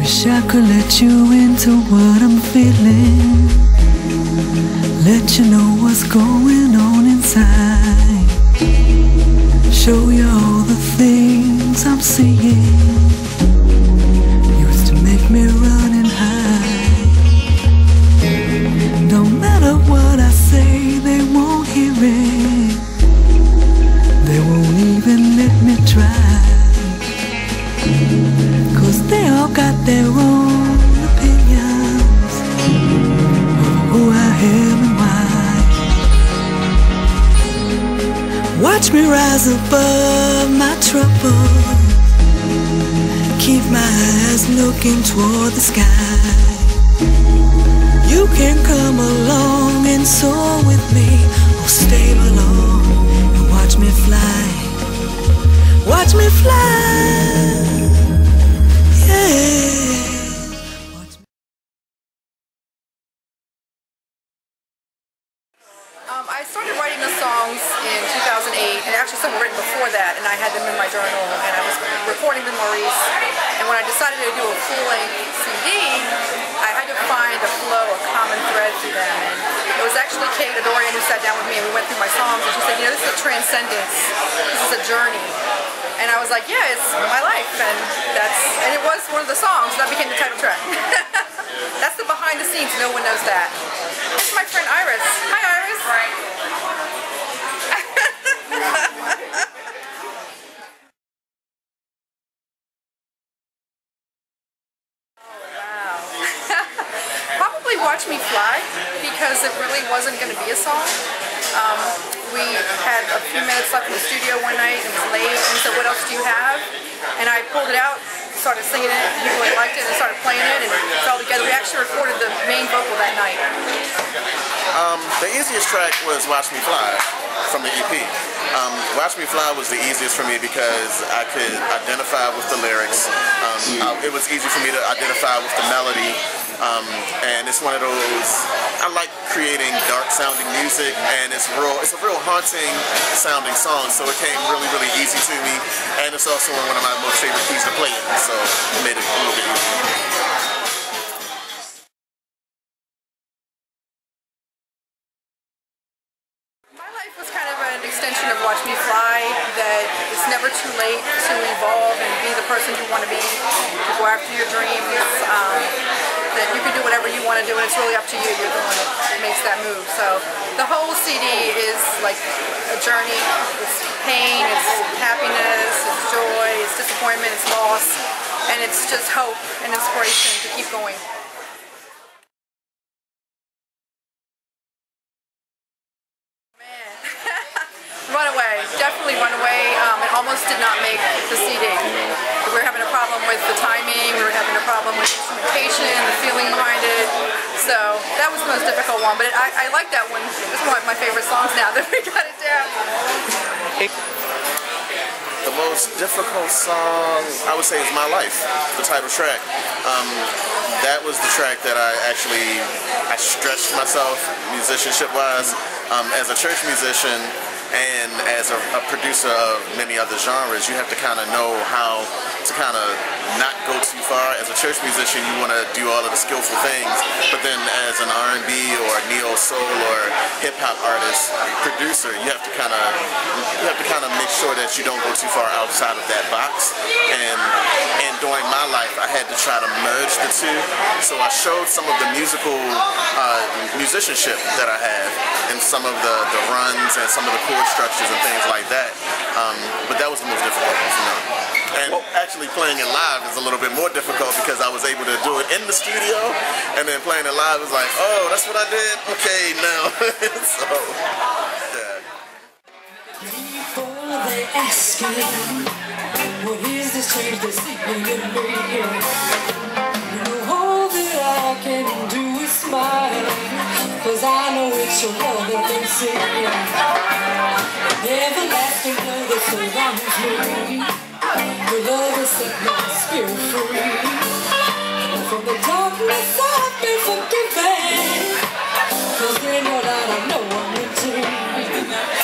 Wish I could let you into what I'm feeling, let you know what's going on inside, show you all the things I'm seeing. Used to make me run and hide. Don't matter what I say, they won't hear it. They won't even let me try, 'cause they all got their own opinions of who I am and why. Watch me rise above my troubles, keep my eyes looking toward the sky. You can come along and soar with me, or stay below and watch me fly. Watch me fly. I started writing the songs in 2008, and actually some were written before that, and I had them in my journal, and I was recording them Maurice. And when I decided to do a full-length CD, I had to find a flow, a common thread through them. And it was actually Kate Adorian who sat down with me, and we went through my songs, and she said, you know, this is a transcendence, this is a journey. And I was like, yeah, it's my life, and it was one of the songs, so that became the title track. That's the behind the scenes, no one knows that. This is my friend Iris. Hi, Iris. Right. Wow. Probably Watch Me Fly, because it really wasn't going to be a song. We had a few minutes left in the studio one night, it was late, and he said, what else do you have? And I pulled it out, started singing it, and he really liked it, and started playing it, and it fell together. We actually recorded the main vocal that night. The easiest track was Watch Me Fly from the EP. Watch Me Fly was the easiest for me because I could identify with the lyrics. It was easy for me to identify with the melody. And it's one of those, I like creating dark sounding music, and it's a real haunting sounding song, so it came really, really easy to me, and it's also one of my most favorite keys to play in, so it made it a little bit easier. Extension of Watch Me Fly, that it's never too late to evolve and be the person you want to be, to go after your dreams, that you can do whatever you want to do, and it's really up to you. You're the one that makes that move. So the whole CD is like a journey. It's pain, it's happiness, it's joy, it's disappointment, it's loss, and it's just hope and inspiration to keep going. Runaway, definitely Runaway. It almost did not make the CD. We were having a problem with the timing, we were having a problem with the instrumentation, the feeling behind it. So that was the most difficult one, but I like that one. It's one of my favorite songs now that we got it down. The most difficult song, I would say, is My Life, the title track. That was the track that I stretched myself musicianship-wise. As a church musician, and as a producer of many other genres, you have to kind of know how to kind of not go too far. As a church musician, you want to do all of the skillful things, but then as an R&B or neo-soul or hip-hop artist, producer, you have to kind of make sure that you don't go too far outside of that box. And during my life, I had to try to merge the two. So I showed some of the musical musicianship that I have, and some of the runs and some of the chord structures and things like that. But that was the most difficult one for me. And actually playing it live is a little bit more difficult because I was able to do it in the studio, and then playing it live was like, oh, that's what I did? Okay, now. So, yeah. Before they ask you, what is this change they're seeking in me? You know, all that I can do is smile, 'cause I know it's your love that they see. Everlasting love that surrounds me. Your love has set my spirit free. From the darkness I've been forgiven, 'cause in your light I know I'm redeemed.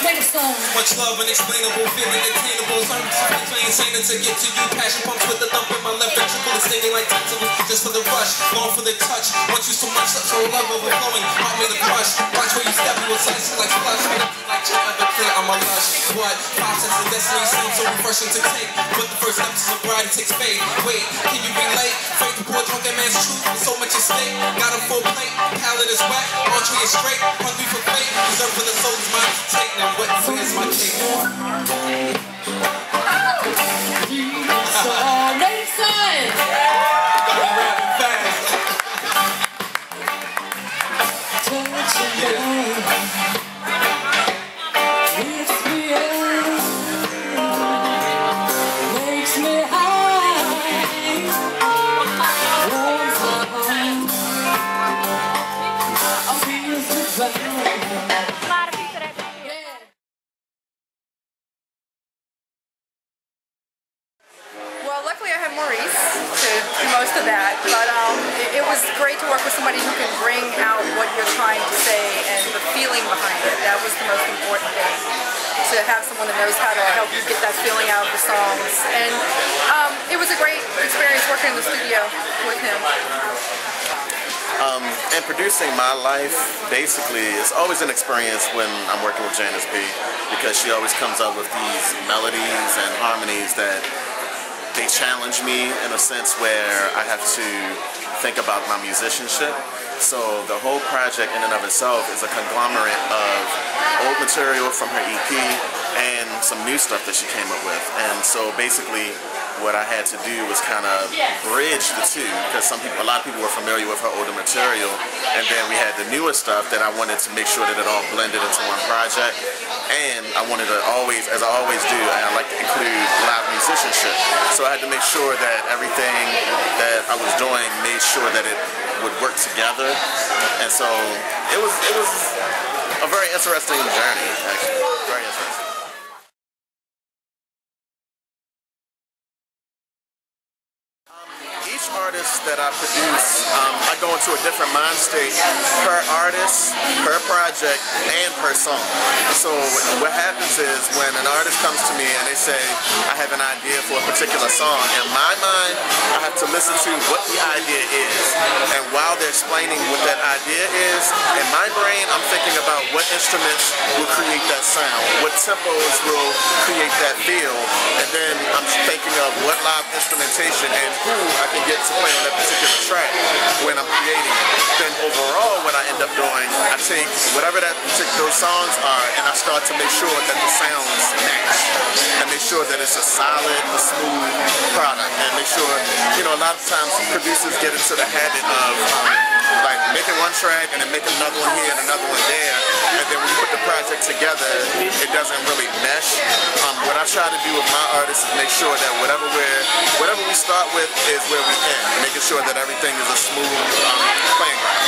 Make a song. Much love, unexplainable, feeling attainable. Something insane to get to you. Passion pumps with a thump in my left ventricle, stinging like tonsils. just for the rush, going for the touch. Want you so much, so love overflowing, heart made a crush. Watch where you step, you will slice like flush. Like ever clear, I'm a lush. What? 5 cents of destiny seems so refreshing to take. But the first step to sobriety takes faith. Wait, can you relate? Faith to poor drunken man's truth with so much at stake. Got a full plate, palate is wet, entree is straight. Hungry for fate, reserved for the soul's mind to take. Now where's my cake? Well, luckily I have Maurice to do most of that, but it was great to work with somebody who can bring out what you're trying to say and the feeling behind it. That was the most important thing, to have someone that knows how to help you get that feeling out of the songs. And it was a great experience working in the studio with him. And producing my life, basically, is always an experience when I'm working with Janice B, because she always comes up with these melodies and harmonies that they challenge me in a sense where I have to think about my musicianship. So the whole project in and of itself is a conglomerate of old material from her EP and some new stuff that she came up with. And so basically what I had to do was kind of bridge the two, because a lot of people were familiar with her older material, and then we had the newer stuff that I wanted to make sure that it all blended into one project. And I wanted to always, as I always do, I like to include live musicianship. So I had to make sure that everything that I was doing made sure that it would work together. And so it was a very interesting journey, actually. Very interesting. Each artist that I produce, I go into a different mind state per artist, per project, and per song. So what happens is when an artist comes to me and they say, I have an idea for a particular song, in my mind, I have to listen to what the idea is. And while they're explaining what that idea is, in my brain, I'm thinking about what instruments will create that sound, what tempos will create that feel, and then I'm thinking of what live instrumentation and who I can get to play on that particular track when I'm creating it. Then overall, what I end up doing, I take whatever those songs are, and I start to make sure that the sounds match, and make sure that it's a solid, a smooth product, and make sure, you know, a lot of times producers get into the habit of like making one track and then making another one here and another one there, and then when you put the project together, it doesn't really mesh. What I try to do with my artists is make sure that whatever we start with is where we end, making sure that everything is a smooth playing ground.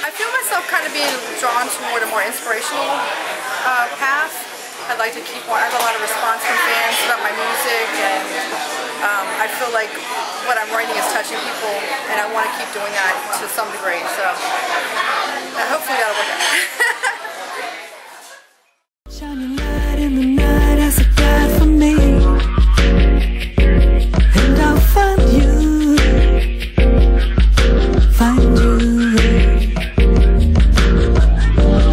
I feel myself kind of being drawn toward a more inspirational path. I'd like to keep on. I have a lot of response from fans about my music, and I feel like what I'm writing is touching people, and I want to keep doing that to some degree. So hopefully that'll work out. Shining light in the night as a guide for me, and I'll find you,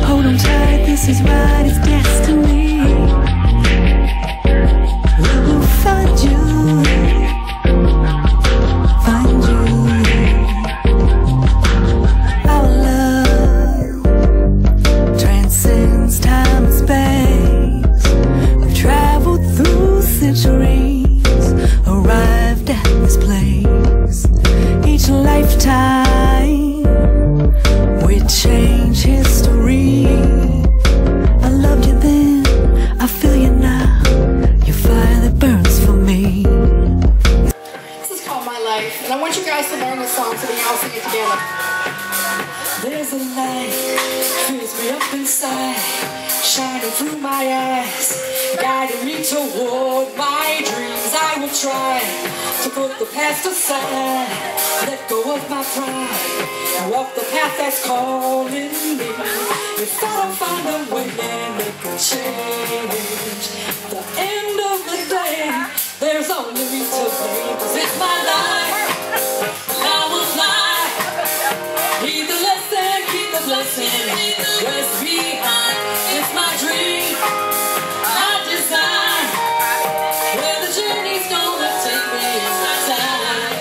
hold on tight, this is right, it's destiny. We'll find you, our love transcends time and space. We've traveled through centuries, arrived at this place. Each lifetime we change history. I loved you then, I feel you now. Your fire that burns for me. This is called My Life, and I want you guys to learn this song so we can all sing it together. There's a light, fills me up inside, shining through my eyes, guiding me toward my dreams. I will try to put the past aside, let go of my pride, and walk the path that's calling me. If I don't find a way, then make a change. The end of the day, there's only me to blame. 'Cause it's my life, and I will fly. Heed the lesson, keep the blessing, leave the rest behind. It's my dream, my design, where the journey's gonna take me in my time.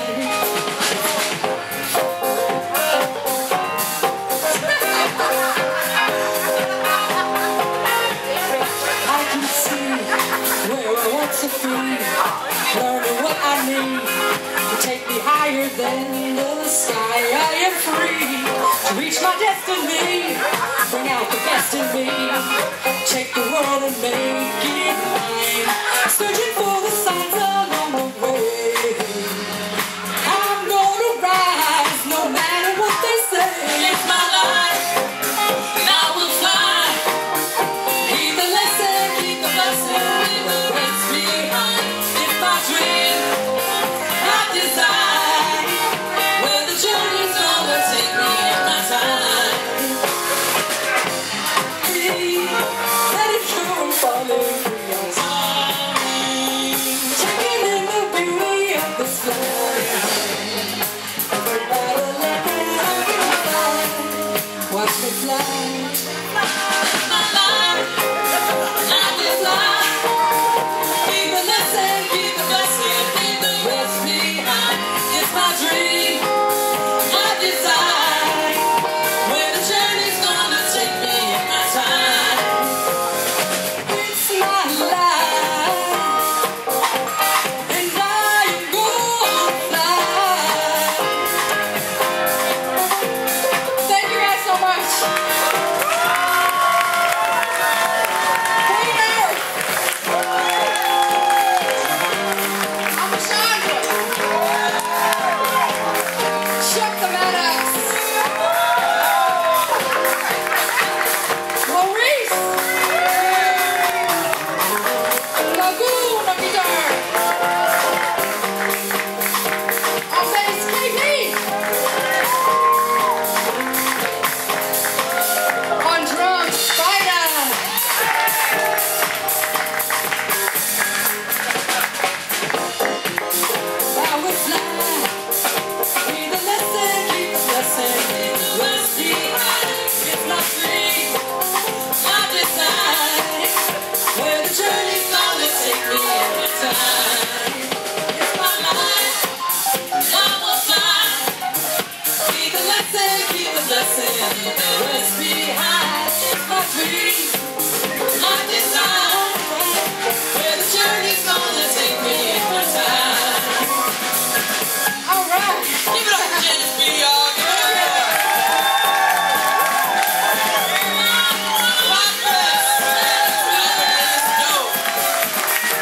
I can see where I want to be, learning what I need to take me higher than the sky. I am free to reach my destiny, bring out the best in me, take the world and make it mine, searching for the signs along the way. I'm gonna rise no matter what they say. It's my life, and I will fly. Heed the lesson, keep the blessing, leave the rest behind. It's my dream, my design, where the journey's gonna take me in my time. Let it go and falling free on time. Taking in the beauty of the sky. Everybody let me fly. Watch me fly. It's my life, and I will fly. Keep the lesson, keep the blessing, leave the rest behind. It's my dream, my design, where the journey's gonna take me in my time. It's my life, and I am gonna fly. Thank you guys so much. Hey there. I'm Chandra. Chuck the Maddox. Mo Rece. Lagoon on guitar. On bass, KB. On drums, Spider. I will fly. Heed the lesson, keep the blessing, leave the rest behind. It's my dream, my design, where the journey's gonna take me in my time. It's my life, and I will fly. Heed the lesson, keep the blessing, leave the rest behind. It's my dream, my design, where the journey's gonna take me in my time. All right. Give it up for Janice B, y'all. Give it up. Let's go.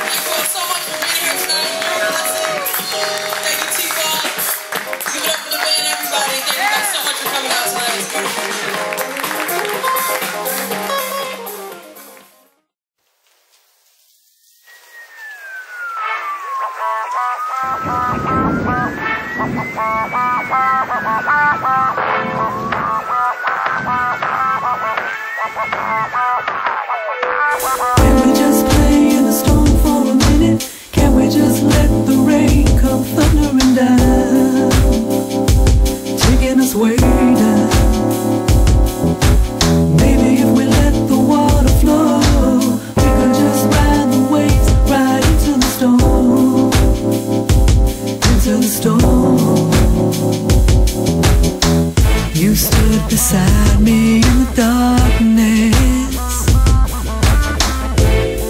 Thank you all so much for being here tonight. Thank you, Teavolve. Give it up for the band, everybody. Thank you guys so much for coming out tonight. Can we just play in the storm for a minute? Can we just let the rain come thundering down, taking us way down? Maybe if we let the water flow, we could just ride the waves right into the storm, into the storm. You stood beside me in the darkness.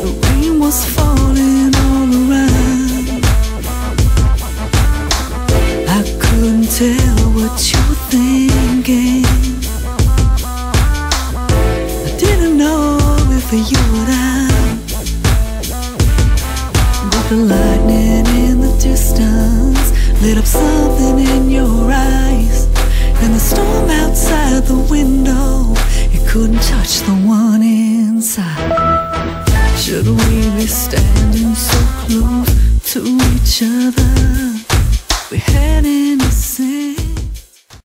The rain was falling all around. I couldn't tell what you were thinking. I didn't know if you were down, but the lightning in the distance lit up something in your eyes. And the storm outside the window, it couldn't touch the one inside. Should we be standing so close to each other? We're heading to